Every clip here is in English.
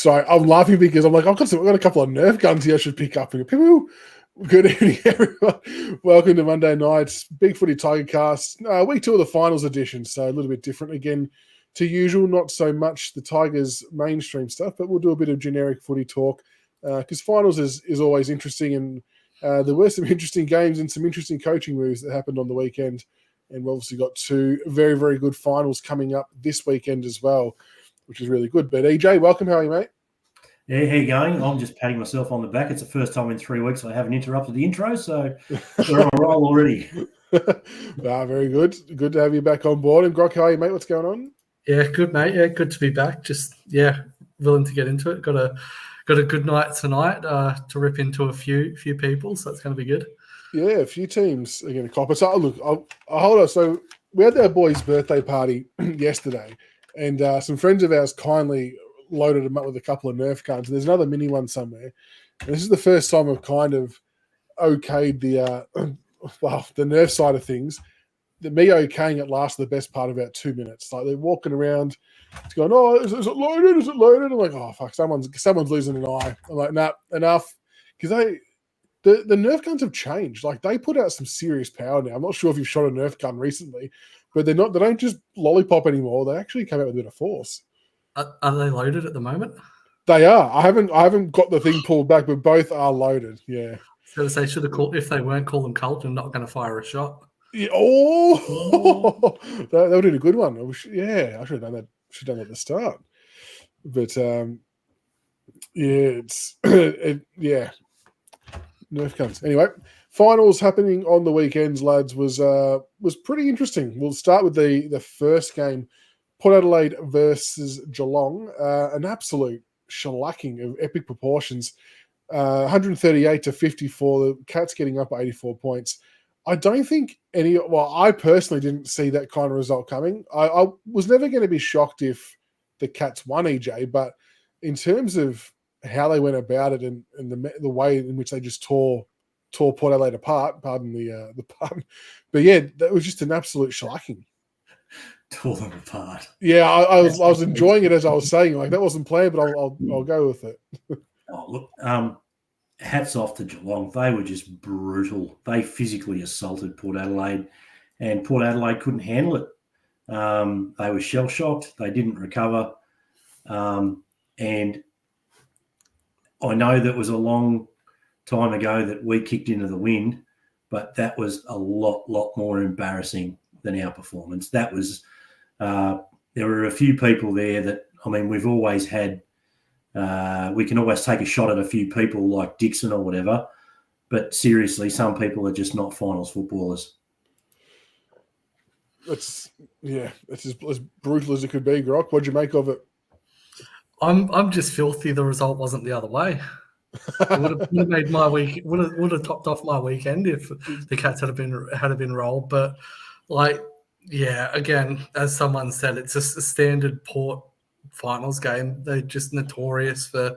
Sorry, I'm laughing because I'm like, I've got a couple of Nerf guns here I should pick up. And people, good evening, everyone. Welcome to Monday night's Big Footy Tiger Cast. Week 2 of the finals edition, so a little bit different again to usual. Not so much the Tigers' mainstream stuff, but we'll do a bit of generic footy talk because finals is always interesting, and there were some interesting games and some interesting coaching moves that happened on the weekend. And we've obviously got 2 very, very good finals coming up this weekend as well, which is really good. But EJ, welcome. How are you, mate? Yeah, how you going? I'm just patting myself on the back. It's the first time in 3 weeks I haven't interrupted the intro, so we're on a roll already. Very good. Good to have you back on board. And Grok, how are you, mate? What's going on? Yeah, good, mate. Yeah, good to be back. Just, willing to get into it. Got a good night tonight to rip into a few people, so it's going to be good. Yeah, a few teams are going to cop it. So, look, I'll hold on. So we had our boy's birthday party yesterday, and some friends of ours kindly loaded them up with a couple of Nerf guns. There's another mini one somewhere. And this is the first time I've kind of okayed the Nerf side of things. The me okaying it lasted the best part of about 2 minutes. Like they're walking around, it's going, oh, is it loaded? Is it loaded? I'm like, oh fuck, someone's losing an eye. I'm like, nah, enough, because the Nerf guns have changed. Like they put out some serious power now. I'm not sure if you've shot a Nerf gun recently, but they don't just lollipop anymore. They actually come out with a bit of force. Are they loaded at the moment? They are. I haven't got the thing pulled back, but both are loaded. Yeah. So they should have called, if they weren't calling Carlton, not going to fire a shot. Yeah. Oh, that would have been a good one. I should have done that. Should have done that at the start. But Nerf guns. Anyway, finals happening on the weekends, lads, was pretty interesting. We'll start with the first game. Port Adelaide versus Geelong, an absolute shellacking of epic proportions, 138-54. The Cats getting up 84 points. I don't think I personally didn't see that kind of result coming. I was never going to be shocked if the Cats won, EJ, but in terms of how they went about it and the way in which they just tore Port Adelaide apart, pardon the pun, but yeah, that was just an absolute shellacking. Tore them apart. Yeah, I was enjoying it as I was saying. Like that wasn't planned, but I'll go with it. Oh look, hats off to Geelong. They were just brutal. They physically assaulted Port Adelaide, and Port Adelaide couldn't handle it. They were shell shocked. They didn't recover, and I know that was a long time ago that we kicked into the wind, but that was a lot more embarrassing than our performance. That was. There were a few people there that, I mean, we've always had, we can always take a shot at a few people like Dixon or whatever, but seriously, some people are just not finals footballers. It's as brutal as it could be, Grok. What'd you make of it? I'm just filthy the result wasn't the other way. It would have made my week, would have topped off my weekend if the Cats had been rolled, but like, yeah, again, as someone said, it's just a standard Port finals game. They're just notorious for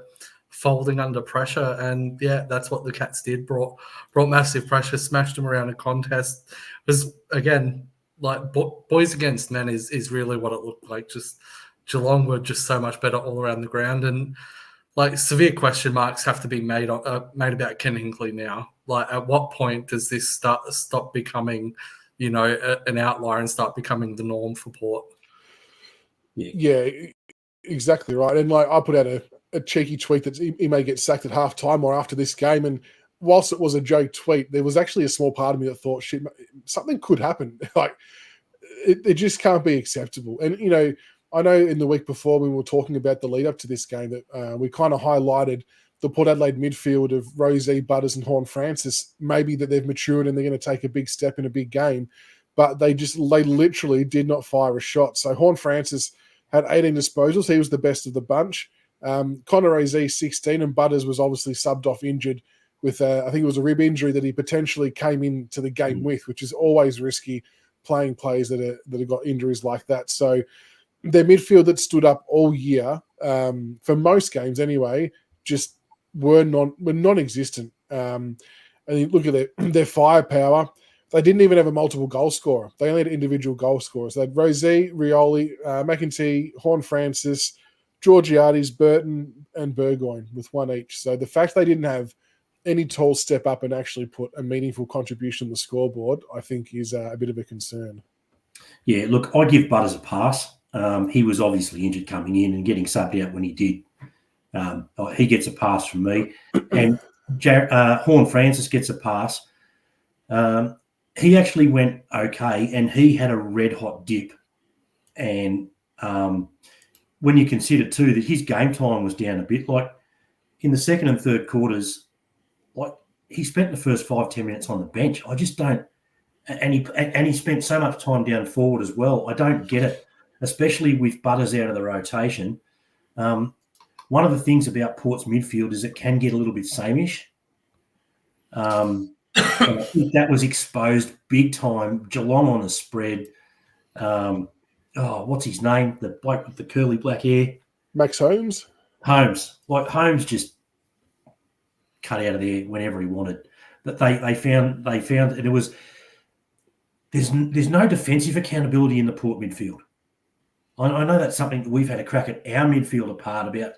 folding under pressure, and yeah, that's what the Cats did. Brought massive pressure, smashed them around a contest. It was again like boys against men is really what it looked like. Just Geelong were just so much better all around the ground, and like severe question marks have to be made about Ken Hinkley now. Like, at what point does this stop becoming, an outlier and start becoming the norm for Port? Yeah, exactly right. And like I put out a cheeky tweet that he may get sacked at halftime or after this game. And whilst it was a joke tweet, there was actually a small part of me that thought, shit, something could happen. Like it just can't be acceptable. And I know in the week before when we were talking about the lead up to this game that we kind of highlighted the Port Adelaide midfield of Rosie, Butters and Horne-Francis, maybe that they've matured and they're going to take a big step in a big game. But they literally did not fire a shot. So Horne-Francis had 18 disposals. He was the best of the bunch. Connor Rosie, 16, and Butters was obviously subbed off injured with, I think it was a rib injury that he potentially came into the game with, which is always risky playing players that have got injuries like that. So their midfield that stood up all year, for most games anyway, just were non-existent. And you look at their firepower. They didn't even have a multiple goal scorer. They only had individual goal scorers. They had Rosie, Rioli, McEntee, Horne-Francis, Georgiades, Burton, and Burgoyne with one each. So the fact they didn't have any tall step up and actually put a meaningful contribution on the scoreboard, I think is a bit of a concern. Yeah, look, I give Butters a pass. He was obviously injured coming in and getting subbed out when he did. He gets a pass from me. And Horn Francis gets a pass. He actually went okay, and he had a red-hot dip. And when you consider, too, that his game time was down a bit, like in the second and third quarters, like he spent the first 5-10 minutes on the bench. I just don't – and he spent so much time down forward as well. I don't get it, especially with Butters out of the rotation. One of the things about Port's midfield is it can get a little bit sameish. And I think that was exposed big time. Geelong on the spread. What's his name? The bloke with the curly black hair. Max Holmes? Holmes just cut out of there whenever he wanted. But they found and it was there's no defensive accountability in the Port midfield. I know that's something that we've had a crack at our midfield apart about,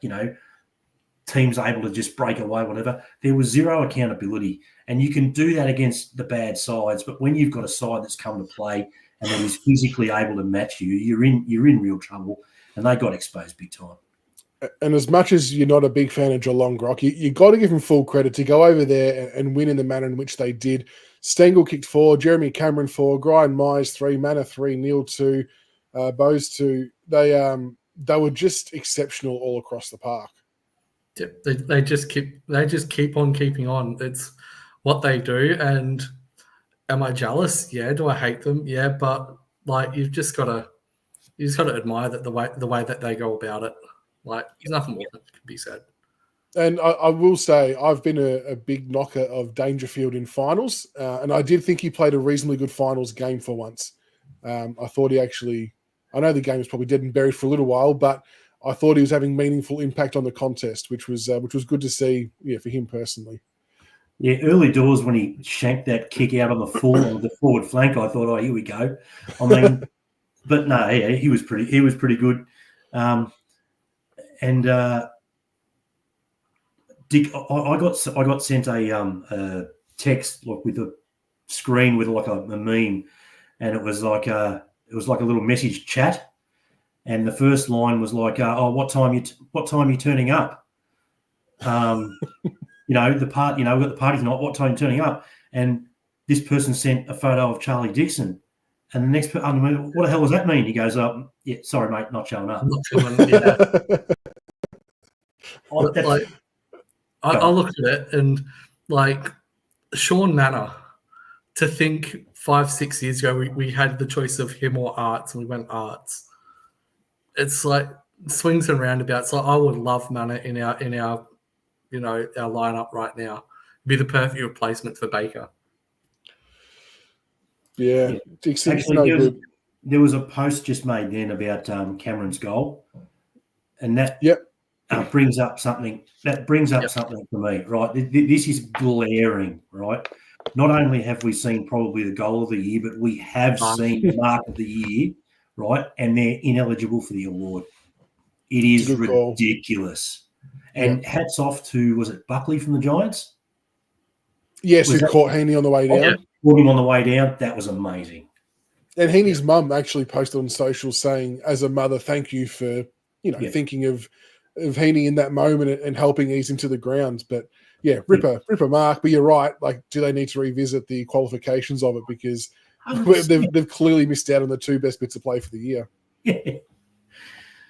teams able to just break away, whatever. There was zero accountability. And you can do that against the bad sides, but when you've got a side that's come to play and that is physically able to match you, you're in real trouble. And they got exposed big time. And as much as you're not a big fan of Geelong, Grock, you got to give them full credit to go over there and win in the manner in which they did. Stengel kicked 4, Jeremy Cameron 4, Brian Myers 3, Manor 3, Neil 2, Bose 2. They were just exceptional all across the park. Yeah, they just keep on keeping on. It's what they do. And am I jealous? Yeah. Do I hate them? Yeah. But like you've just got to admire that the way that they go about it. Like there's nothing more that can be said. And I will say I've been a big knocker of Dangerfield in finals, and I did think he played a reasonably good finals game for once. I thought he actually. I know the game was probably dead and buried for a little while, but I thought he was having meaningful impact on the contest, which was good to see. Yeah, for him personally. Yeah, early doors when he shanked that kick out on the forward flank, I thought, oh, here we go. I mean, but no, yeah, he was pretty good. Dick, I got sent a text with a screen with like a meme, and it was like a little message chat, and the first line was like, what time you turning up? We've got the party tonight. What time are you turning up? And this person sent a photo of Charlie Dixon, and the next person, what the hell does that mean? He goes, yeah, sorry mate, not showing up. Not showing, yeah. I look at it and like Sean Manor, to think 5-6 years ago we had the choice of him or Arts, and we went Arts. It's like swings and roundabouts. Like I would love Manor in our our lineup right now. Be the perfect replacement for Baker. Yeah. Actually, there was a post just made then about Cameron's goal, and that brings up something. That brings up something for me, right? This is glaring, right? Not only have we seen probably the goal of the year, but we have seen the mark of the year, right? And they're ineligible for the award. It is ridiculous. And hats off to, was it Buckley from the Giants? Yes, who caught Heaney on the way down. Yeah, caught him on the way down. That was amazing. And Heaney's mum actually posted on social saying, as a mother, thank you for, thinking of Heaney in that moment and helping ease him to the ground. But yeah, ripper mark. But you're right. Like, do they need to revisit the qualifications of it, because they've clearly missed out on the two best bits of play for the year. Yeah.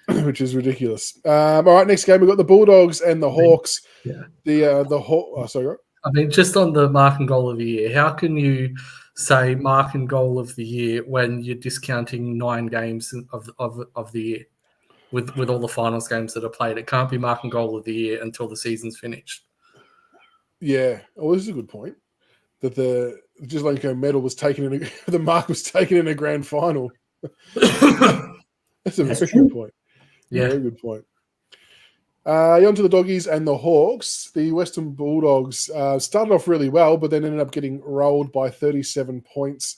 Which is ridiculous. All right, next game we've got the Bulldogs and the Hawks. Yeah. The Hawk. Oh, sorry. I mean, just on the mark and goal of the year, how can you say mark and goal of the year when you're discounting 9 games of the year with all the finals games that are played? It can't be mark and goal of the year until the season's finished. Yeah. Oh, this is a good point. That the Gisellenko medal was taken in the mark was taken in a grand final. That's a very good point. Yeah, very good point. On to the Doggies and the Hawks. The Western Bulldogs started off really well, but then ended up getting rolled by 37 points.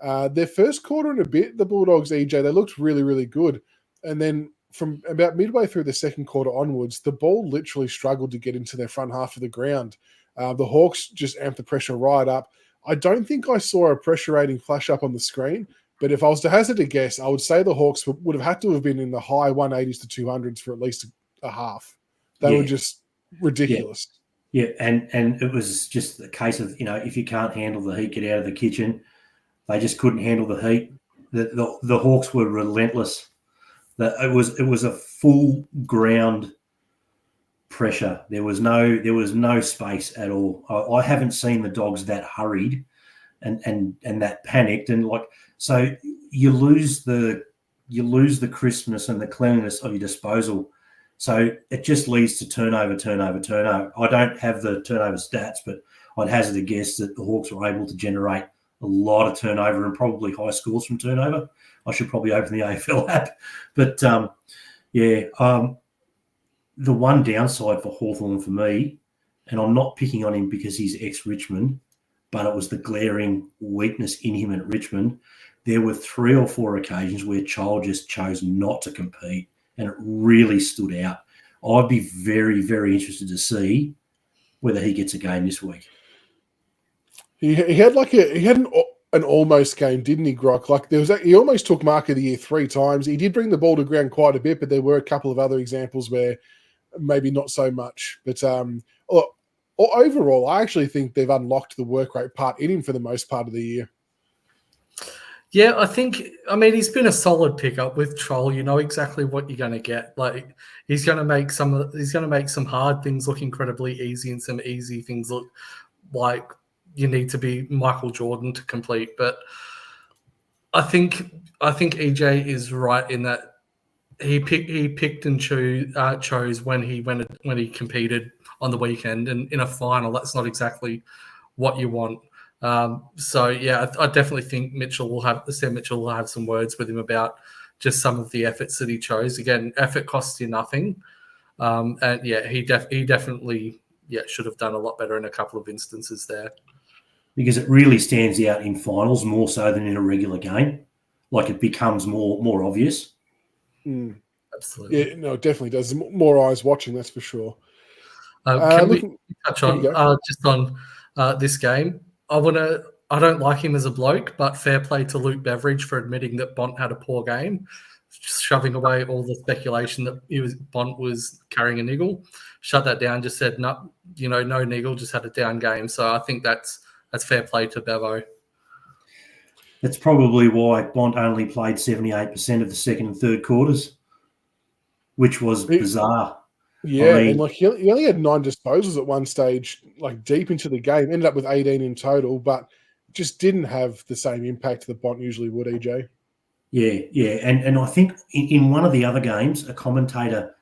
Their first quarter and a bit, the Bulldogs, EJ, they looked really, really good. And then from about midway through the second quarter onwards, the ball literally struggled to get into their front half of the ground. The Hawks just amped the pressure right up. I don't think I saw a pressure rating flash up on the screen, but if I was to hazard a guess, I would say the Hawks would have had to have been in the high 180s to 200s for at least a half. They were just ridiculous. Yeah, and it was just a case of, if you can't handle the heat, get out of the kitchen. They just couldn't handle the heat. The Hawks were relentless. It was a full ground pressure. There was no space at all. I haven't seen the Dogs that hurried and that panicked, and so you lose the crispness and the cleanliness of your disposal. So it just leads to turnover. I don't have the turnover stats, but I'd hazard a guess that the Hawks were able to generate a lot of turnover and probably high scores from turnover. I should probably open the AFL app. But, the one downside for Hawthorn for me, and I'm not picking on him because he's ex-Richmond, but it was the glaring weakness in him at Richmond. There were 3 or 4 occasions where Child just chose not to compete, and it really stood out. I'd be very, very interested to see whether he gets a game this week. He had an almost game, didn't he, Grock? He almost took Mark of the Year 3 times. He did bring the ball to ground quite a bit, but there were a couple of other examples where maybe not so much. But overall, I actually think they've unlocked the work rate part in him for the most part of the year. Yeah, he's been a solid pickup with Troll. You know exactly what you're going to get. He's going to make some hard things look incredibly easy and some easy things look like you need to be Michael Jordan to complete. But I think EJ is right in that he picked and chose when he competed on the weekend, and in a final, that's not exactly what you want. I definitely think Mitchell will have some words with him about just some of the efforts that he chose. Again, effort costs you nothing, he definitely should have done a lot better in a couple of instances there. Because it really stands out in finals more so than in a regular game. It becomes more obvious. Mm. Absolutely. Yeah, no, it definitely does. More eyes watching, that's for sure. Can we touch on just on this game? I don't like him as a bloke, but fair play to Luke Beveridge for admitting that Bont had a poor game, just shoving away all the speculation that Bont was carrying a niggle. Shut that down. Just said no niggle, just had a down game. So I think that's fair play to Bevo. That's probably why Bont only played 78% of the second and third quarters, which was bizarre. Yeah, and he only had 9 disposals at one stage, deep into the game. Ended up with 18 in total, but just didn't have the same impact that Bont usually would, EJ. Yeah, and I think in one of the other games, a commentator,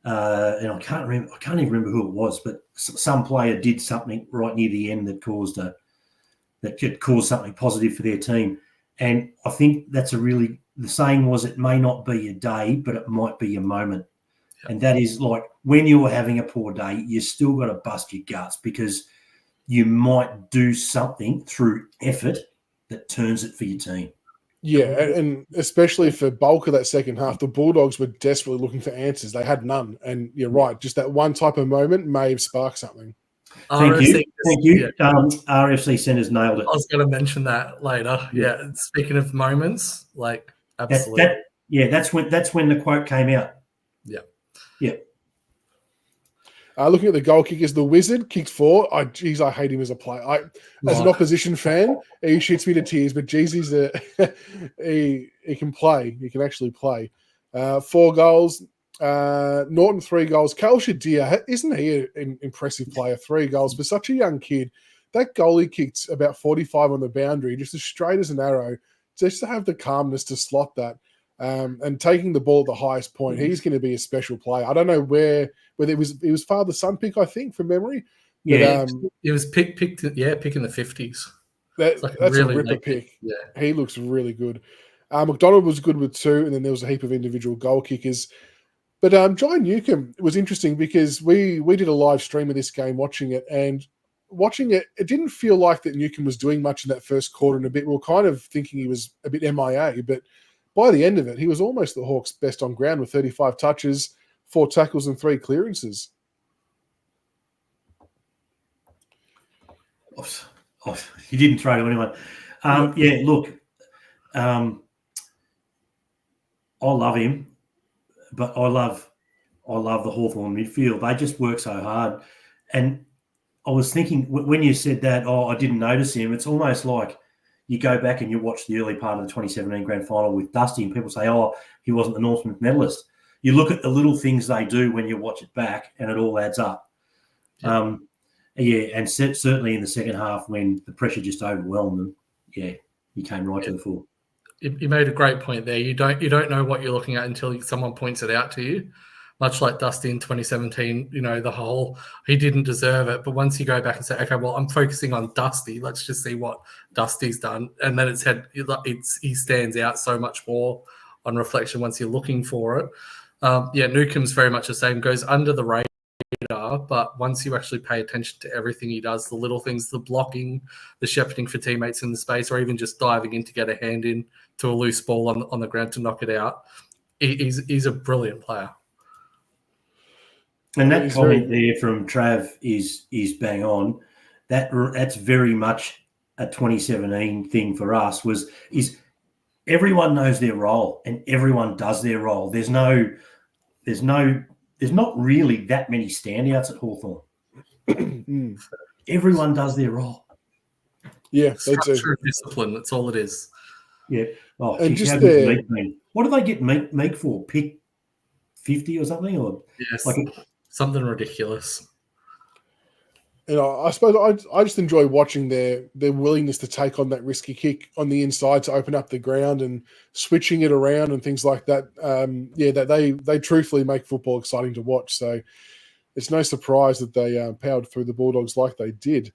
and I can't even remember who it was, but some player did something right near the end that caused something positive for their team, and I think that's the saying was, it may not be your day, but it might be your moment. And that is when you're having a poor day, you still got to bust your guts because you might do something through effort that turns it for your team. Yeah, and especially for bulk of that second half, the Bulldogs were desperately looking for answers. They had none. And you're right, just that one type of moment may have sparked something. Thank you. Yeah. RFC Centre's nailed it. I was going to mention that later. Yeah. Speaking of moments, absolutely. That's when the quote came out. Yeah. Looking at the goal kickers, the Wizard kicked 4. I hate him as a player. As an opposition fan, he shits me to tears. But geez, he can play. He can actually play. 4 goals. Norton 3 goals. Cal Shadir, isn't he an impressive player? 3 goals for such a young kid. That goal he kicked about 45 on the boundary, just as straight as an arrow. Just to have the calmness to slot that. And taking the ball at the highest point, he's going to be a special player. I don't know whether it was father-son pick, I think, from memory. Yeah, it was pick in the 50s. That's really a ripper pick. Yeah. He looks really good. McDonald was good with 2, and then there was a heap of individual goal kickers. But John Newcomb was interesting because we did a live stream of this game, watching it, it didn't feel like that Newcomb was doing much in that first quarter and a bit. We were kind of thinking he was a bit MIA, but by the end of it, he was almost the Hawks' best on ground with 35 touches, 4 tackles and 3 clearances. He didn't throw to anyone. Yeah, look, I love him, but I love the Hawthorn midfield. They just work so hard. And I was thinking when you said that, I didn't notice him. It's almost like you go back and you watch the early part of the 2017 grand final with Dusty and people say, he wasn't the North Smith medalist. You look at the little things they do when you watch it back and it all adds up. And certainly in the second half when the pressure just overwhelmed them, he came right to the fore. You made a great point there. You don't know what you're looking at until someone points it out to you. Much like Dusty in 2017, the whole he didn't deserve it. But once you go back and say, okay, well, I'm focusing on Dusty. Let's just see what Dusty's done, and then he stands out so much more on reflection once you're looking for it. Newcomb's very much the same. Goes under the radar, but once you actually pay attention to everything he does, the little things, the blocking, the shepherding for teammates in the space, or even just diving in to get a hand in to a loose ball on the ground to knock it out, he's a brilliant player. And that comment there from Trav is bang on. That's very much a 2017 thing for us. Is everyone knows their role and everyone does their role. There's not really that many standouts at Hawthorn. Everyone does their role. Yeah, structure, discipline. That's all it is. Yeah. Oh, and geez, just what do they get Meek for? Pick 50 or something, or something ridiculous. I suppose I just enjoy watching their willingness to take on that risky kick on the inside to open up the ground and switching it around and things like that. That they truthfully make football exciting to watch. So it's no surprise that they powered through the Bulldogs like they did.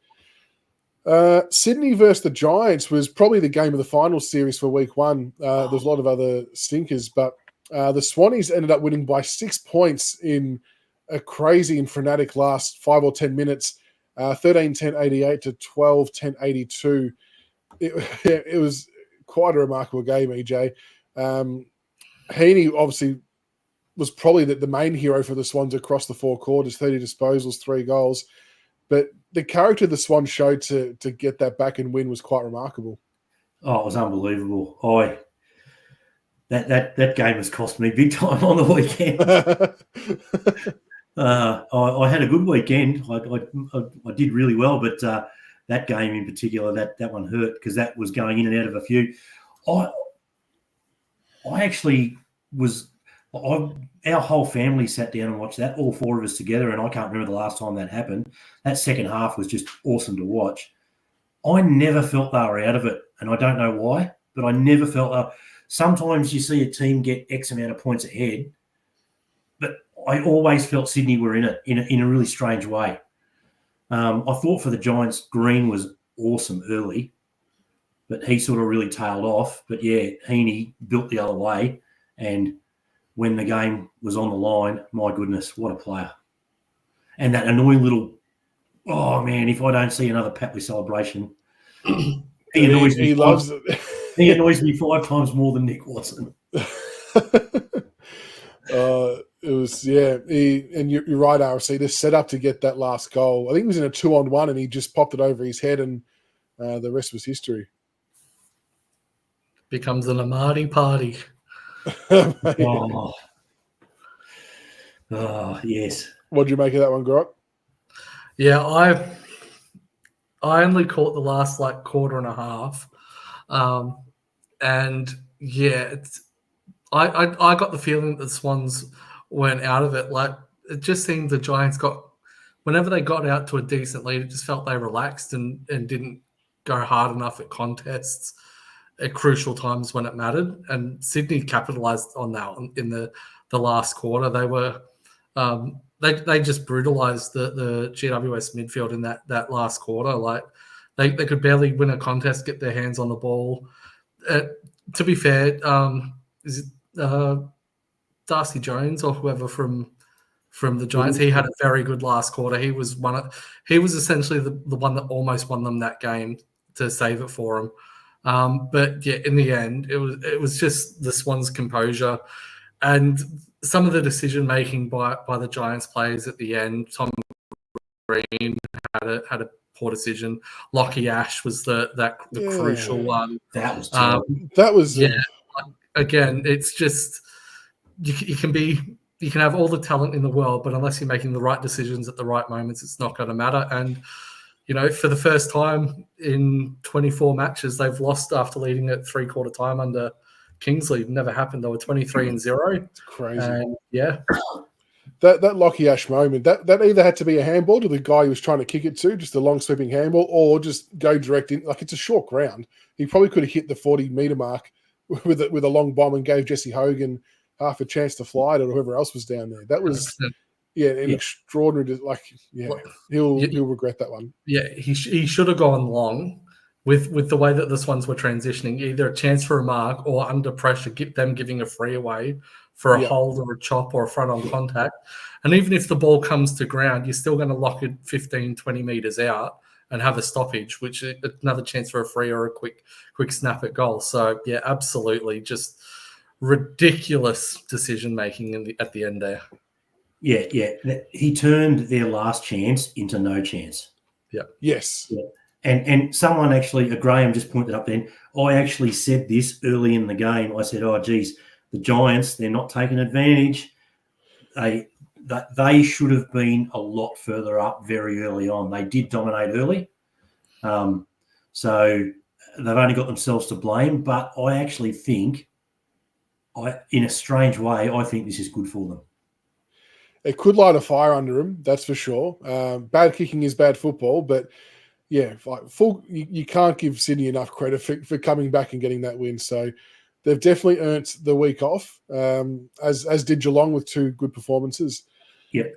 Sydney versus the Giants was probably the game of the final series for week 1. There's a lot of other stinkers, but the Swannies ended up winning by 6 points in a crazy and frenetic last 5 or 10 minutes, 13-10-88 to 12-10-82. It was quite a remarkable game, EJ. Heaney obviously was probably the main hero for the Swans across the 4 quarters, 30 disposals, 3 goals. But the character the Swans showed to get that back and win was quite remarkable. Oh, it was unbelievable. That game has cost me big time on the weekend. I had a good weekend. I did really well, but that game in particular, that one hurt because that was going in and out of a few. I actually was. Our whole family sat down and watched that, all 4 of us together, and I can't remember the last time that happened. That second half was just awesome to watch. I never felt they were out of it, and I don't know why, but I never felt sometimes you see a team get X amount of points ahead, but I always felt Sydney were in it in a really strange way. I thought for the Giants, Green was awesome early, but he sort of really tailed off. But yeah, Heaney built the other way, and when the game was on the line, my goodness, what a player. And that annoying little, if I don't see another Patley celebration, he annoys me. He loves it. He annoys me 5 times more than Nick Watson. It was, and you're right, RC, they're set up to get that last goal. I think it was in a 2-on-1 and he just popped it over his head and the rest was history. Becomes an Amadi party. Yes. What did you make of that one, Grot? Yeah, I only caught the last quarter and a half, and I got the feeling that the Swans weren't out of it. It just seemed the Giants whenever they got out to a decent lead, it just felt they relaxed and didn't go hard enough at contests at crucial times when it mattered. And Sydney capitalised on that in the last quarter. They were they just brutalised the GWS midfield in that last quarter. They could barely win a contest, get their hands on the ball. To be fair, is it Darcy Jones or whoever from the Giants? He had a very good last quarter. He was essentially the one that almost won them that game to save it for him. But yeah, in the end, it was just the Swans' composure and some of the decision making by the Giants players at the end. Tom Green had a poor decision. Lockie Ash was the crucial one. That was terrible. That was again. It's just you can have all the talent in the world, but unless you're making the right decisions at the right moments, it's not going to matter. And for the first time in 24 matches, they've lost after leading at 3/4 time under Kingsley. It never happened. They were 23-0. It's crazy. And yeah. That Lockie Ash moment, that either had to be a handball to the guy who was trying to kick it to, just a long sweeping handball, or just go direct in. Like, it's a short ground. He probably could have hit the 40-meter mark with a long bomb and gave Jesse Hogan half a chance to fly it, or whoever else was down there. That was extraordinary. He'll regret that one. Yeah, he should have gone long with the way that the Swans were transitioning, either a chance for a mark or under pressure, giving a free away for a hold or a chop or a front-on contact. And even if the ball comes to ground, you're still going to lock it 15, 20 metres out and have a stoppage, which is another chance for a free or a quick snap at goal. So, yeah, absolutely just ridiculous decision-making at the end there. Yeah. He turned their last chance into no chance. Yeah. Yes. Yeah. And someone actually, Graham just pointed up then, I actually said this early in the game. I said, oh, geez, the Giants, they're not taking advantage. They should have been a lot further up very early on. They did dominate early. So they've only got themselves to blame. But I actually think, in a strange way, I think this is good for them. It could light a fire under them, that's for sure. Bad kicking is bad football, but yeah, you can't give Sydney enough credit for coming back and getting that win. So they've definitely earned the week off, as did Geelong with 2 good performances. Yep.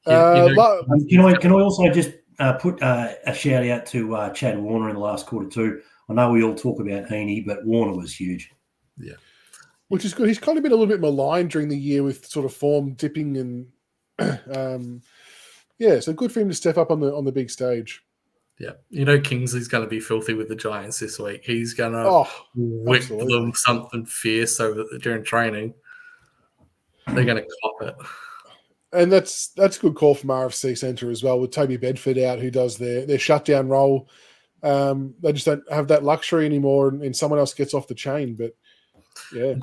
Can I also just put a shout out to Chad Warner in the last quarter too? I know we all talk about Heaney, but Warner was huge. Yeah. Which is good. He's kind of been a little bit maligned during the year with sort of form dipping and so good for him to step up on the big stage. Yeah. Kingsley's going to be filthy with the Giants this week. He's going to whip them something fierce during training. They're going to cop it. And that's a good call from RFC Centre as well, with Toby Bedford out, who does their shutdown role. They just don't have that luxury anymore, and someone else gets off the chain. But yeah,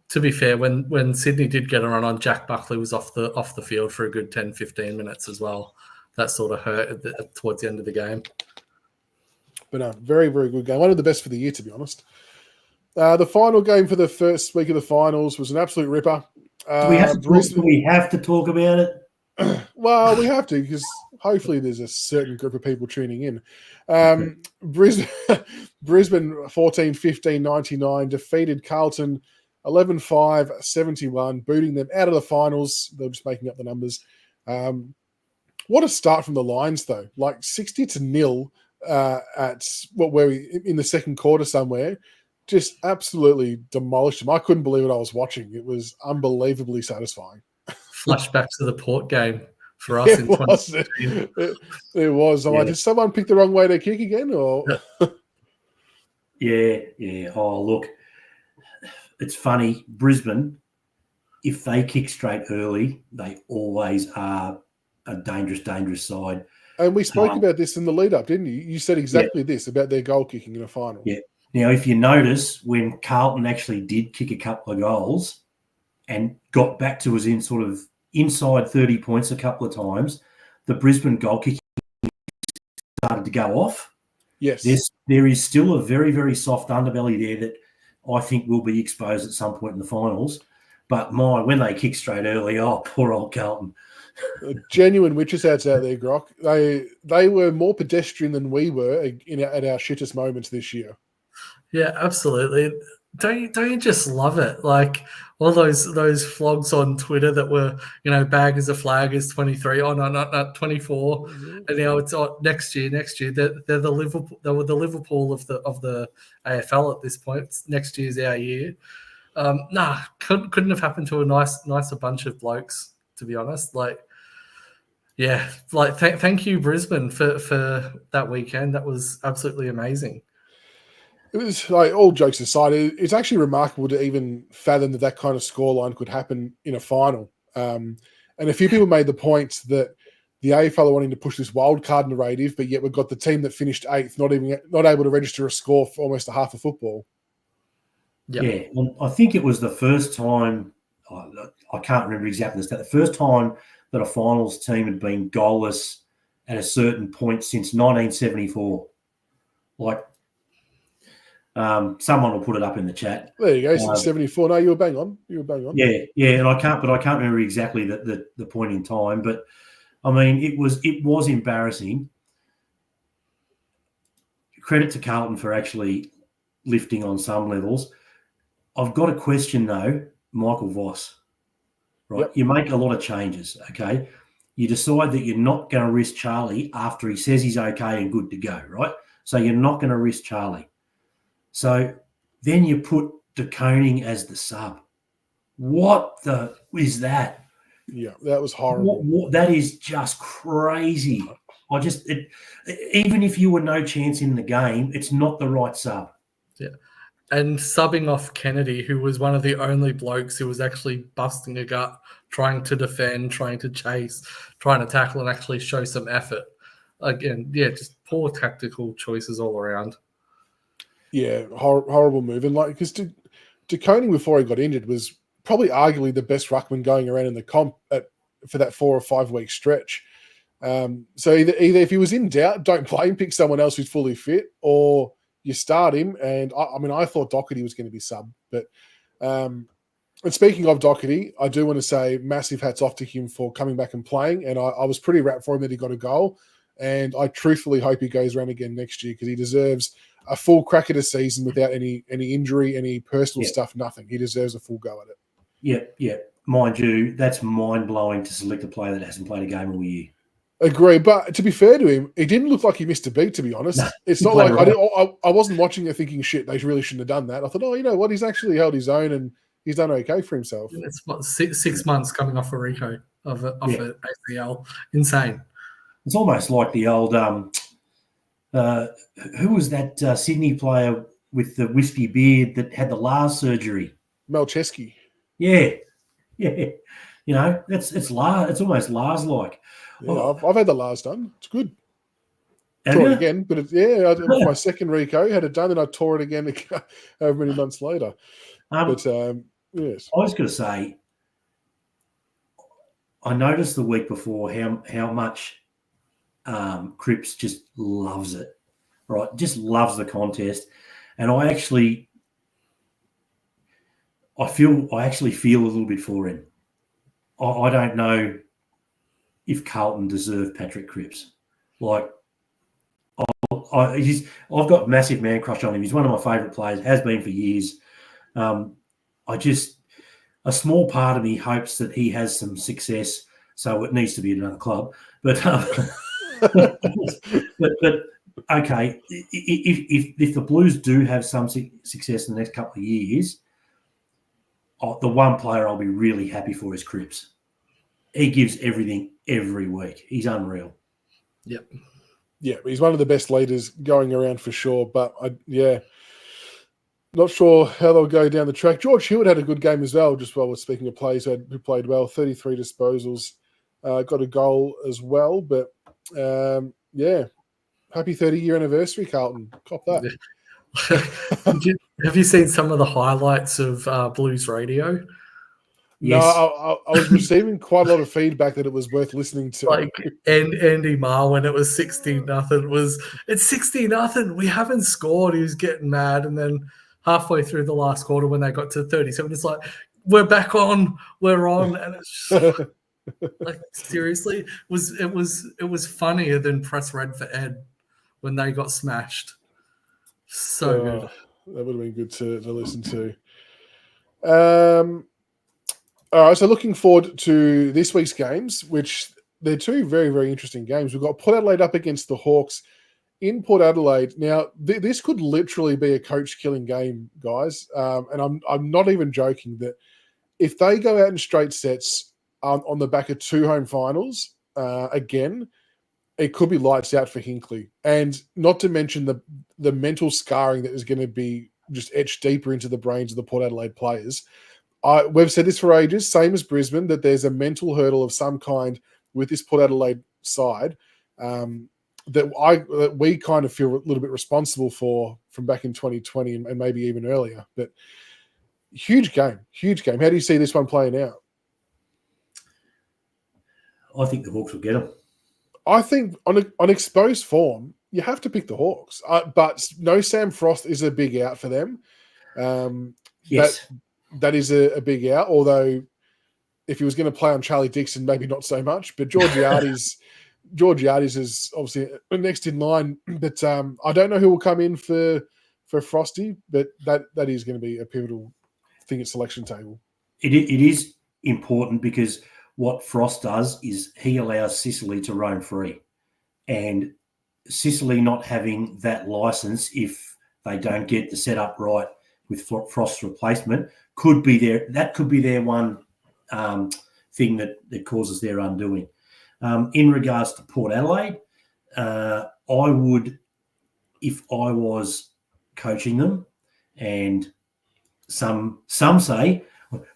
to be fair, when Sydney did get a run on, Jack Buckley was off the field for a good 10-15 minutes as well. That sort of hurt towards the end of the game. But no, very, very good game. One of the best for the year, to be honest. The final game for the first week of the finals was an absolute ripper. Do we have to talk about it? Well, we have to, because hopefully there's a certain group of people tuning in. Brisbane 14-15-99 defeated Carlton 11-5-71, booting them out of the finals. They're just making up the numbers. What a start from the Lions, though. Like 60-0 at were we in the second quarter somewhere. Just absolutely demolished them. I couldn't believe what I was watching. It was unbelievably satisfying. Flashback to the Port game for us in 2016. It was. I'm like, did someone pick the wrong way to kick again? Or Yeah. Oh, look, it's funny. Brisbane, if they kick straight early, they always are a dangerous side. And we spoke about this in the lead-up, didn't you? You said exactly this about their goal kicking in a final. Yeah. Now, if you notice, when Carlton actually did kick a couple of goals and got back to us in sort of inside 30 points a couple of times, the Brisbane goal kicking started to go off. Yes. There is still a very, very soft underbelly there that I think will be exposed at some point in the finals. But when they kick straight early, poor old Carlton. Genuine witches hats out there, Grock. They were more pedestrian than we were at our shittest moments this year. Yeah, absolutely. Don't you just love it? Like all those flogs on Twitter that were, bag as a flag is 23. Oh no, not 24. Mm-hmm. And now it's next year. They're the Liverpool. They were the Liverpool of the AFL at this point. Next year's our year. Couldn't have happened to a nicer bunch of blokes, to be honest. Thank you, Brisbane, for that weekend. That was absolutely amazing. It was like, all jokes aside, it's actually remarkable to even fathom that kind of scoreline could happen in a final. And a few people made the point that the AFL are wanting to push this wild card narrative, but yet we've got the team that finished 8th not able to register a score for almost a half of football. Yep. Yeah, and I think it was the first time. I can't remember exactly the stat. The first time that a finals team had been goalless at a certain point since 1974. Like, someone will put it up in the chat. There you go, since 74. No, you were bang on. Yeah, and I can't remember exactly the point in time. But I mean, it was embarrassing. Credit to Carlton for actually lifting on some levels. I've got a question though, Michael Voss. Right, yep. You make a lot of changes. Okay, you decide that you're not going to risk Charlie after he says he's okay and good to go. Right, so you're not going to risk Charlie. So then you put De Koning as the sub. What the is that? Yeah, that was horrible. That is just crazy. Even if you were no chance in the game, it's not the right sub. Yeah. And subbing off Kennedy, who was one of the only blokes who was actually busting a gut, trying to defend, trying to chase, trying to tackle, and actually show some effort. Again, yeah, just poor tactical choices all around. Yeah, horrible move. And because De Koning, before he got injured, was probably arguably the best ruckman going around in the comp for that 4 or 5 week stretch. So either if he was in doubt, don't play him, pick someone else who's fully fit, or you start him. And I thought Doherty was going to be sub, but and speaking of Doherty, I do want to say massive hats off to him for coming back and playing. And I was pretty rapt for him that he got a goal. And I truthfully hope he goes around again next year because he deserves a full crack at a season without any injury, any personal stuff, nothing. He deserves a full go at it. Yeah. Mind you, that's mind-blowing to select a player that hasn't played a game all year. Agree, but to be fair to him, it didn't look like he missed a beat, to be honest. No, it's not like I wasn't watching it thinking, shit, they really shouldn't have done that. I thought, you know what? He's actually held his own and he's done okay for himself. It's what, 6 months coming off a Rico of an ACL. Insane. It's almost like the old who was that Sydney player with the wispy beard that had the Lars surgery? Malcheski. Yeah. You know, it's Lars. It's almost Lars-like. Yeah, I've had the Lars done. It's good. Tore it again, but I did my second Rico, had it done, and I tore it again however many months later. Yes. I was going to say, I noticed the week before how much Cripps just loves it, right? Just loves the contest, and I actually feel a little bit for him. I don't know if Carlton deserve Patrick Cripps. Like, I've got massive man crush on him. He's one of my favourite players, has been for years. A small part of me hopes that he has some success, so it needs to be at another club. But but okay, if the Blues do have some success in the next couple of years, the one player I'll be really happy for is Cripps. He gives everything every week. He's unreal. Yep. Yeah, he's one of the best leaders going around for sure. But not sure how they'll go down the track. George Hewitt had a good game as well, just while we're speaking of players who played well. 33 disposals, got a goal as well. But, happy 30-year anniversary, Carlton. Cop that. Have you seen some of the highlights of Blues Radio? Yes. No, I was receiving quite a lot of feedback that it was worth listening to. Like Andy Marr, when it was 60-0, it's 60-0. We haven't scored. He was getting mad, and then halfway through the last quarter, when they got to 37, it's like, we're back on, we're on, and it's just like, seriously, it was funnier than press red for Ed when they got smashed. So good. That would have been good to listen to. All right, so looking forward to this week's games, which they're two very, very interesting games. We've got Port Adelaide up against the Hawks in Port Adelaide. Now, this could literally be a coach-killing game, guys, and I'm not even joking that if they go out in straight sets on the back of 2 home finals again, it could be lights out for Hinckley. And not to mention the mental scarring that is going to be just etched deeper into the brains of the Port Adelaide players. We've said this for ages, same as Brisbane, that there's a mental hurdle of some kind with this Port Adelaide side that we kind of feel a little bit responsible for from back in 2020 and maybe even earlier. But huge game. How do you see this one playing out? I think the Hawks will get them. I think on exposed form, you have to pick the Hawks. But no Sam Frost is a big out for them. Yes. That is a big out, although if he was going to play on Charlie Dixon, maybe not so much. But Georgiades is obviously next in line. But I don't know who will come in for Frosty, but that is going to be a pivotal thing at selection table. It is important because what Frost does is he allows Sicily to roam free. And Sicily not having that license, if they don't get the setup right with Frost's replacement, could be their one thing that causes their undoing. In regards to Port Adelaide, I would, if I was coaching them, and some say,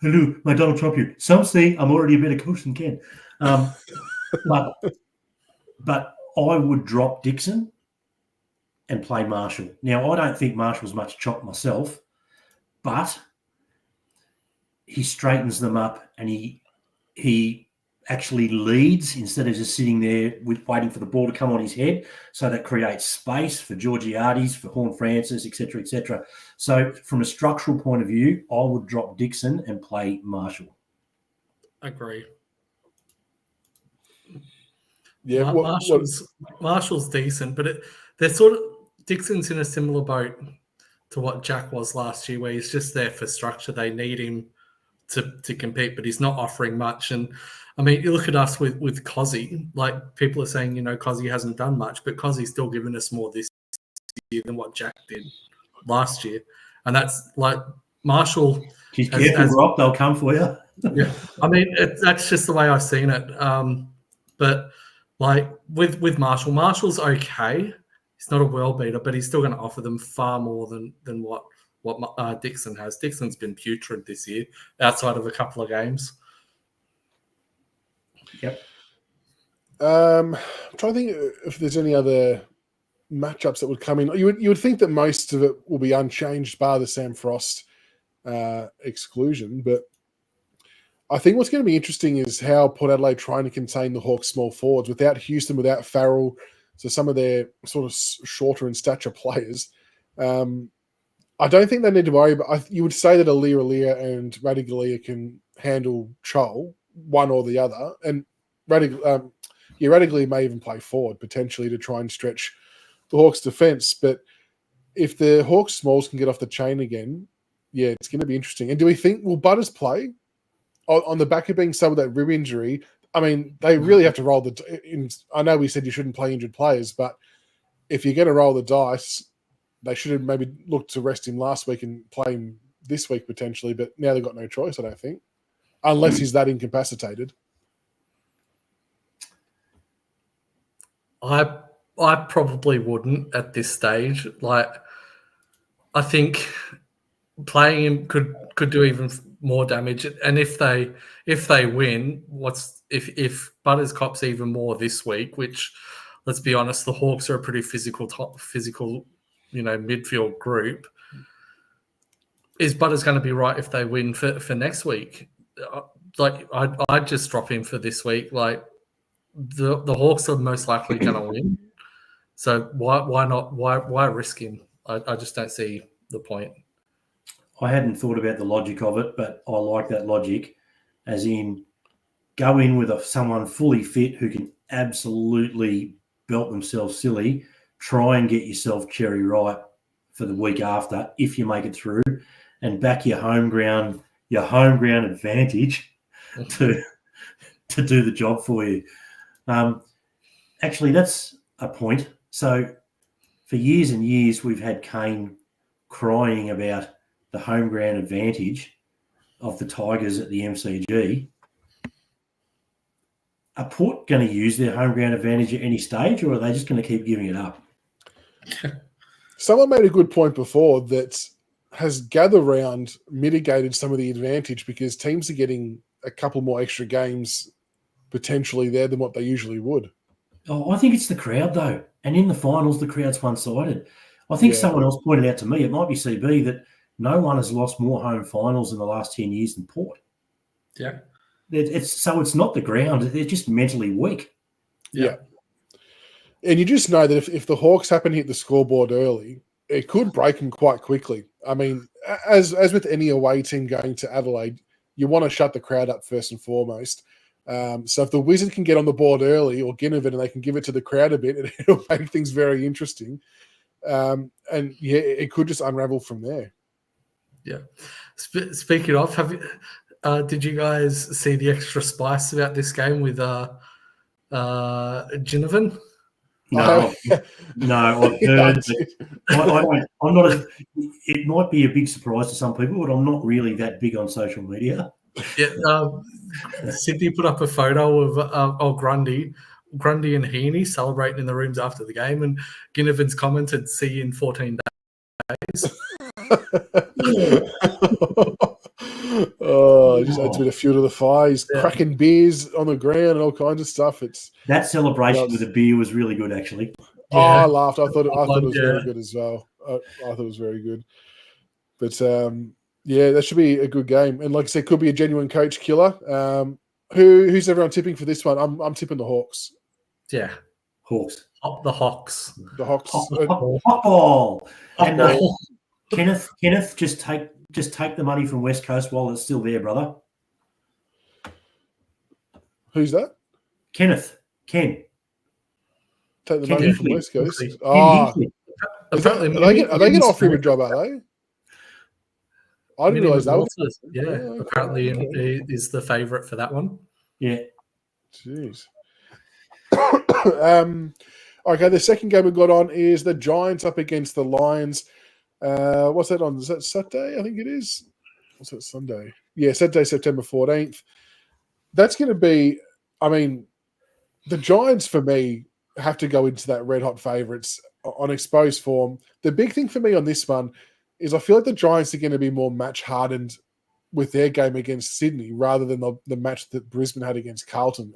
hello, my Donald Trump here. Some say I'm already a better coach than Ken. But I would drop Dixon and play Marshall. Now, I don't think Marshall's much chop myself, but he straightens them up and he actually leads instead of just sitting there waiting for the ball to come on his head. So that creates space for Georgiades, for Horne-Francis, etc., etc. So from a structural point of view, I would drop Dixon and play Marshall. Agree. Yeah, Marshall's decent, but they're sort of Dixon's in a similar boat to what Jack was last year, where he's just there for structure. They need him to compete, but he's not offering much. And I mean, you look at us with Cozzy, like people are saying, Cozzy hasn't done much, but Cozzy's still given us more this year than what Jack did last year. And that's like Marshall. He's careful, Rock, they'll come for you. Yeah, I mean, that's just the way I've seen it. But like with Marshall's okay. He's not a world beater, but he's still going to offer them far more than what Dixon has. Dixon's been putrid this year, outside of a couple of games. Yep. I'm trying to think if there's any other matchups that would come in. You would think that most of it will be unchanged, bar the Sam Frost exclusion. But I think what's going to be interesting is how Port Adelaide trying to contain the Hawks' small forwards without Houston, without Farrell, so some of their sort of shorter in stature players. I don't think they need to worry, but you would say that Alia and Radigalia can handle Chol, one or the other. And Radigalia may even play forward potentially to try and stretch the Hawks' defence. But if the Hawks' smalls can get off the chain again, yeah, it's going to be interesting. And do we think, will Butters play on the back of being sub with that rib injury? I mean, they really have to roll I know we said you shouldn't play injured players, but if you're going to roll the dice, they should have maybe looked to rest him last week and play him this week potentially, but now they've got no choice, I don't think, unless he's that incapacitated. I probably wouldn't at this stage. Like, I think playing him could do even more damage. And if they win, if Butters cops even more this week, which, let's be honest, the Hawks are a pretty physical midfield group. Is Butters going to be right if they win for next week? Like, I'd just drop him for this week. Like, the Hawks are most likely going to win. So why not? Why risk him? I just don't see the point. I hadn't thought about the logic of it, but I like that logic, as in go in with someone fully fit who can absolutely belt themselves silly, try and get yourself cherry ripe for the week after if you make it through, and back your home ground advantage to do the job for you. Actually, that's a point. So for years and years, we've had Kane crying about the home ground advantage of the Tigers at the MCG. are Port going to use their home ground advantage at any stage, or are they just going to keep giving it up? Someone made a good point before that has gather round mitigated some of the advantage because teams are getting a couple more extra games potentially there than what they usually would. Oh, I think it's the crowd, though. And in the finals, the crowd's one-sided. I think someone else pointed out to me, it might be CB, that no one has lost more home finals in the last 10 years than Port. Yeah. So it's not the ground. They're just mentally weak. Yeah. And you just know that if the Hawks happen to hit the scoreboard early, it could break them quite quickly. I mean, as with any away team going to Adelaide, you want to shut the crowd up first and foremost. So if the Wizard can get on the board early, or Ginnivan, and they can give it to the crowd a bit, it'll make things very interesting. And it could just unravel from there. Yeah. Speaking of, did you guys see the extra spice about this game with Ginnivan? No, I've heard. I'm not. It might be a big surprise to some people, but I'm not really that big on social media. Yeah, Sydney put up a photo of Grundy and Heaney celebrating in the rooms after the game, and Ginnivan's commented, "See you in 14 days." Just adds a bit of fuel to the fire. He's cracking beers on the ground and all kinds of stuff. That celebration with a beer was really good, actually. Yeah. I laughed. I thought it was very good as well. I thought it was very good. But that should be a good game. And like I said, could be a genuine coach killer. Who's everyone tipping for this one? I'm tipping the Hawks. Yeah, Hawks. The Hawks. The Hawks. Hawkball. And Kenneth, just take the money from West Coast while it's still there, brother. Who's that? Kenneth. Ken. Take the money from West Coast. Are they going to offer him a job, are they? I didn't realise that. Apparently is the favourite for that one. Yeah. Jeez. Okay, the second game we got on is the Giants up against the Lions. What's that on? Is that Saturday? I think it is. What's that, Sunday? Yeah, Saturday, September 14th. That's going to be, I mean, the Giants for me have to go into that red-hot favourites on exposed form. The big thing for me on this one is I feel like the Giants are going to be more match-hardened with their game against Sydney rather than the match that Brisbane had against Carlton.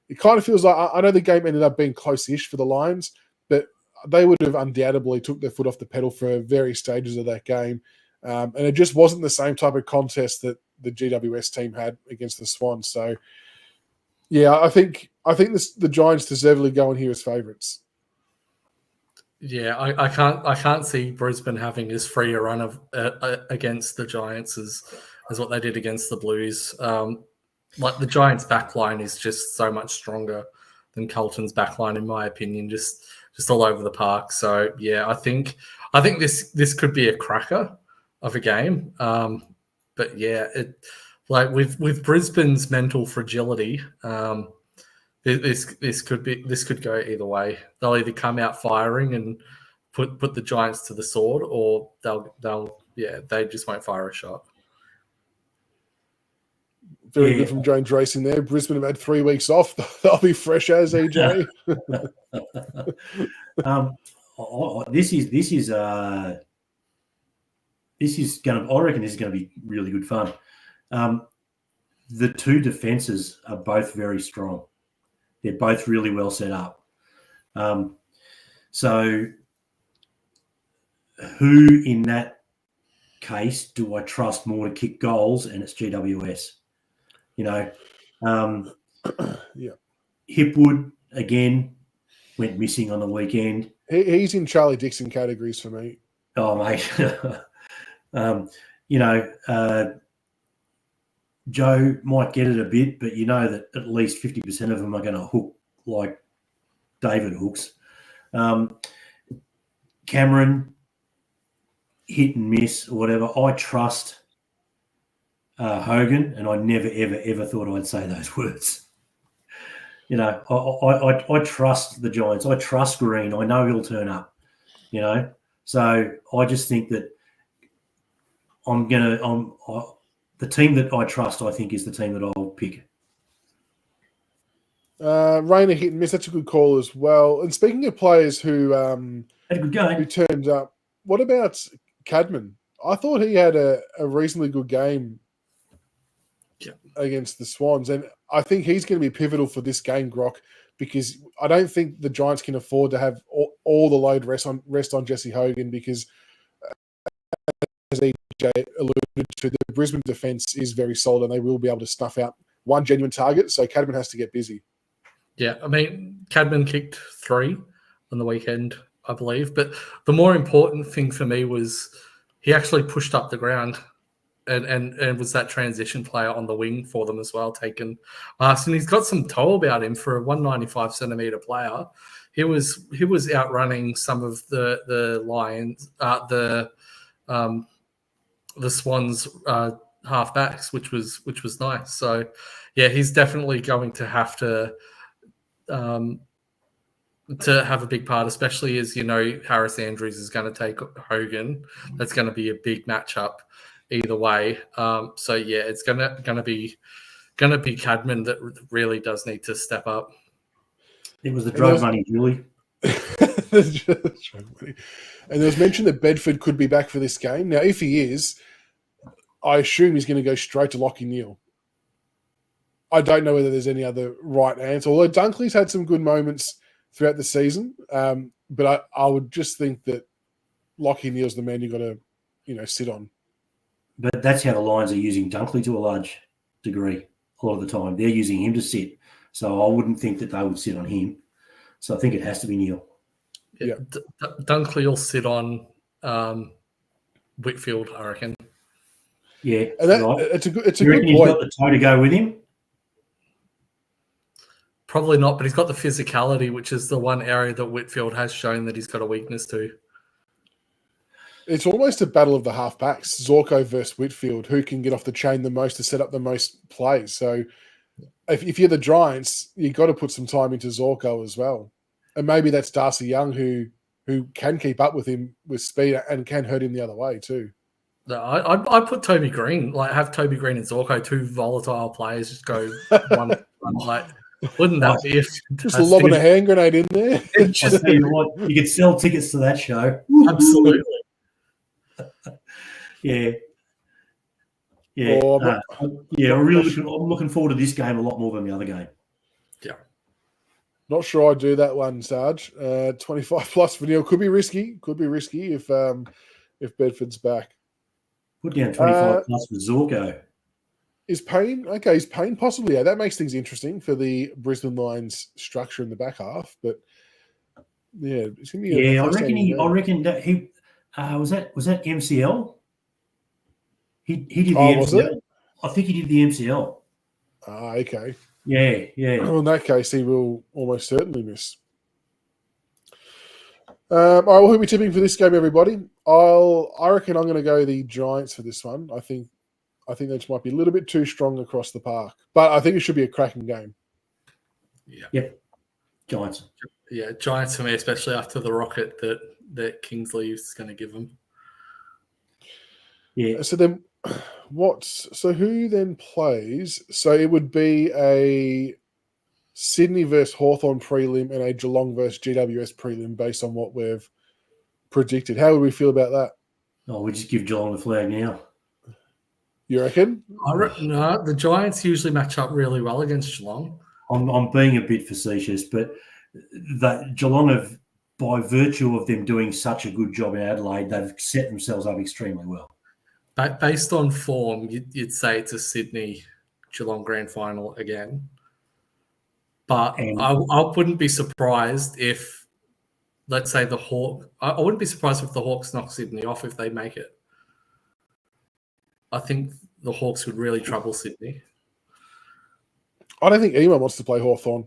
It kind of feels like, I know the game ended up being close-ish for the Lions, but they would have undoubtedly took their foot off the pedal for various stages of that game. And it just wasn't the same type of contest that the GWS team had against the Swans. So, yeah, I think the Giants deservedly go in here as favourites. Yeah, I can't see Brisbane having as free a run of against the Giants as what they did against the Blues. Like the Giants' backline is just so much stronger than Carlton's backline, in my opinion, just all over the park. So yeah, I think this could be a cracker of a game. But yeah, with Brisbane's mental fragility, this could go either way. They'll either come out firing and put the Giants to the sword, or they just won't fire a shot. Very good from James Racing there. Brisbane have had 3 weeks off. They'll be fresh as EJ. This is going to. I reckon this is going to be really good fun. The two defenses are both very strong. They're both really well set up. So, who in that case do I trust more to kick goals? And it's GWS. Hipwood again went missing on the weekend. He's in Charlie Dixon categories for me. Oh, mate. Joe might get it a bit, but you know that at least 50% of them are going to hook like David hooks. Cameron, hit and miss or whatever. I trust Hogan, and I never, ever, ever thought I'd say those words. I trust the Giants. I trust Green. I know he'll turn up, So I just think that the team that I trust, I think, is the team that I'll pick. Rayner hit and miss. That's a good call as well. And speaking of players who Had a good game. who turned up, what about Cadman? I thought he had a reasonably good game against the Swans, and I think he's going to be pivotal for this game, Grok, because I don't think the Giants can afford to have all the load rest on Jesse Hogan, because as EJ alluded to, the Brisbane defence is very solid and they will be able to snuff out one genuine target, so Cadman has to get busy. Yeah, I mean, Cadman kicked 3 on the weekend, I believe, but the more important thing for me was he actually pushed up the ground and was that transition player on the wing for them as well, taking marks. And he's got some toe about him for a 195 centimetre player. He was outrunning some of the Lions, the Swans halfbacks, which was nice. So yeah, he's definitely going to have to have a big part, especially as Harris Andrews is going to take Hogan. That's going to be a big matchup either way. So yeah, it's gonna be Cadman that really does need to step up. It was the drug money, Julie. And there was mention that Bedford could be back for this game. Now, if he is, I assume he's going to go straight to Lachie Neale. I don't know whether there's any other right answer, although Dunkley's had some good moments throughout the season. But I would just think that Lachie Neale's the man you've got to, sit on. But that's how the Lions are using Dunkley to a large degree. A lot of the time, they're using him to sit. So I wouldn't think that they would sit on him. So I think it has to be Neale. Yeah, Dunkley will sit on Whitfield, I reckon. Yeah, and it's a good point. He's got the toe to go with him. Probably not, but he's got the physicality, which is the one area that Whitfield has shown that he's got a weakness to. It's almost a battle of the halfbacks, Zorko versus Whitfield, who can get off the chain the most to set up the most plays. So if you're the Giants, you've got to put some time into Zorko as well. And maybe that's Darcy Young who can keep up with him with speed and can hurt him the other way too. No, I'd put Toby Green, have Toby Green and Zorko, 2 volatile players, just go one. Wouldn't that be just lobbing a hand grenade in there? Just tell you what, you could sell tickets to that show. Absolutely. Yeah. I'm looking forward to this game a lot more than the other game. Yeah. Not sure I'd do that one, Sarge. 25 plus for Neale could be risky. Could be risky if Bedford's back. Put down 25 plus for Zorko. Is Payne okay? Is Payne possibly? Yeah, that makes things interesting for the Brisbane Lions structure in the back half. But yeah, it's gonna be. I reckon that he was that MCL. He did the MCL. Was it? I think he did the MCL. Okay. Yeah. Well, in that case, he will almost certainly miss. All right, well, who are we tipping for this game, everybody? I reckon I'm going to go the Giants for this one. I think they just might be a little bit too strong across the park, but I think it should be a cracking game. Yeah. Yep. Giants. Yeah, Giants for me, especially after the rocket that Kingsley is going to give them. Yeah. So then, So who then plays? So it would be a Sydney versus Hawthorn prelim and a Geelong versus GWS prelim based on what we've predicted. How would we feel about that? Oh, we just give Geelong the flag now. You reckon? No, the Giants usually match up really well against Geelong. I'm being a bit facetious, but that Geelong have, by virtue of them doing such a good job in Adelaide, they've set themselves up extremely well. But based on form, you'd say it's a Sydney Geelong grand final again. But I wouldn't be surprised if, let's say, I wouldn't be surprised if the Hawks knock Sydney off if they make it. I think the Hawks would really trouble Sydney. I don't think anyone wants to play Hawthorn.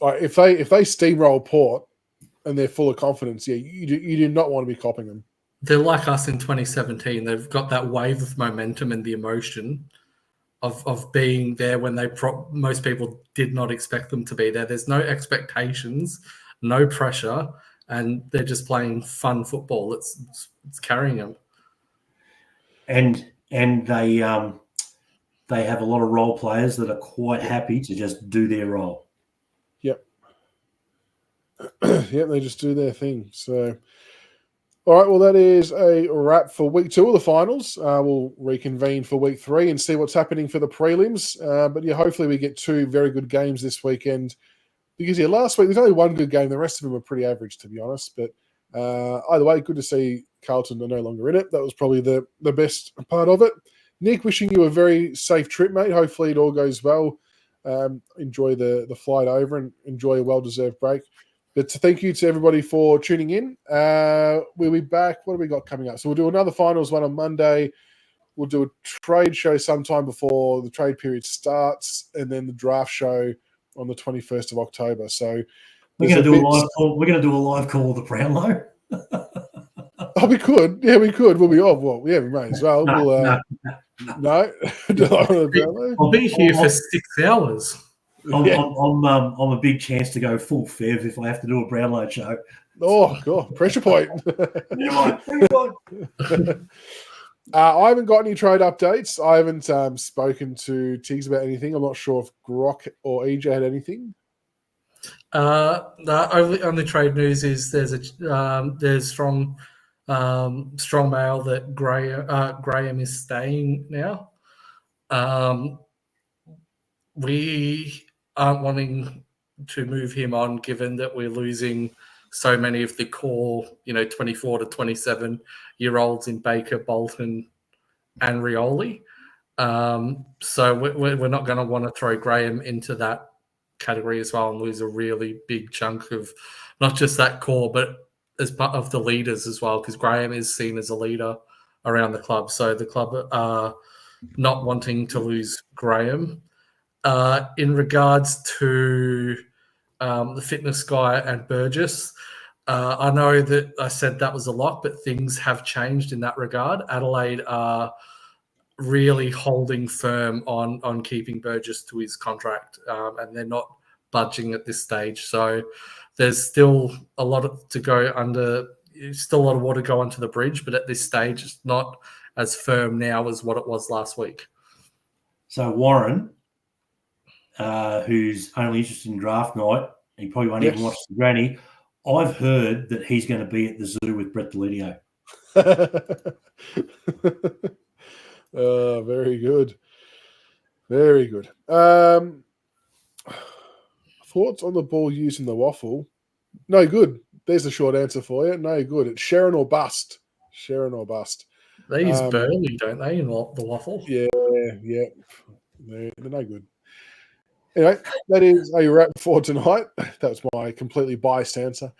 Like if they steamroll Port and they're full of confidence, you do not want to be copping them. They're like us in 2017. They've got that wave of momentum and the emotion of being there when most people did not expect them to be there. There's no expectations, no pressure, and they're just playing fun football. It's carrying them. And they have a lot of role players that are quite happy to just do their role. Yep. Yep, they just do their thing. So, all right, well, that is a wrap for week 2 of the finals. We'll reconvene for week 3 and see what's happening for the prelims. But yeah, hopefully we get 2 very good games this weekend. Because last week there's only one good game. The rest of them were pretty average, to be honest. But either way, good to see Carlton are no longer in it. That was probably the best part of it. Nick, wishing you a very safe trip, mate. Hopefully it all goes well. Enjoy the flight over and enjoy a well-deserved break. But thank you to everybody for tuning in. We'll be back. What have we got coming up? So we'll do another finals one on Monday. We'll do a trade show sometime before the trade period starts, and then the draft show on the 21st of October. So we're going to do a live call. We're going to do a live call of the Brownlow. Oh, we could. Yeah, we could. We'll be off. Well, yeah, we may as well. No. I'll be here for 6 hours. I'm a big chance to go full Fev if I have to do a Brownlow show. Oh, God. Pressure point. I haven't got any trade updates. I haven't spoken to Tiggs about anything. I'm not sure if Grok or EJ had anything. The only trade news is there's strong mail that Graham is staying now. We aren't wanting to move him on, given that we're losing so many of the core, 24 to 27-year-olds in Baker, Bolton, and Rioli. So we're not going to want to throw Graham into that category as well and lose a really big chunk of not just that core, but as part of the leaders as well, because Graham is seen as a leader around the club. So the club are not wanting to lose Graham. In regards to the fitness guy and Burgess, I know that I said that was a lot, but things have changed in that regard. Adelaide are really holding firm on keeping Burgess to his contract, and they're not budging at this stage. So there's still a lot to go under. Still a lot of water go under the bridge, but at this stage, it's not as firm now as what it was last week. So Warren, who's only interested in draft night, he probably won't even watch the granny. I've heard that he's going to be at the zoo with Brett Delidio. Very good. Very good. Thoughts on the ball using the waffle? No good. There's a short answer for you. No good. It's Sharon or bust. Sharon or bust. They use Burley, don't they, in the waffle? Yeah. They're no good. Anyway, that is a wrap for tonight. That's my completely biased answer.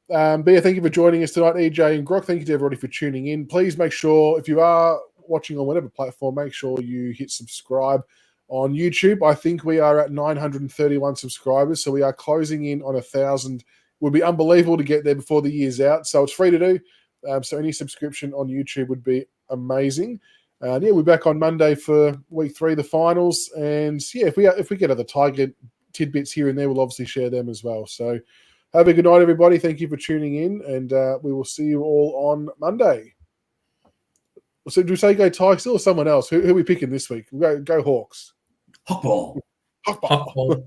But yeah, thank you for joining us tonight, EJ and Grok. Thank you to everybody for tuning in. Please make sure, if you are watching on whatever platform, make sure you hit subscribe on YouTube. I think we are at 931 subscribers, so we are closing in on 1,000. It would be unbelievable to get there before the year's out, so it's free to do. So any subscription on YouTube would be amazing. We're back on Monday for week 3, the finals. And yeah, if we get other Tiger tidbits here and there, we'll obviously share them as well. So have a good night, everybody. Thank you for tuning in, and we will see you all on Monday. So do we say go Tigers or someone else? Who are we picking this week? Go Hawks. Hawkball. Hawkball.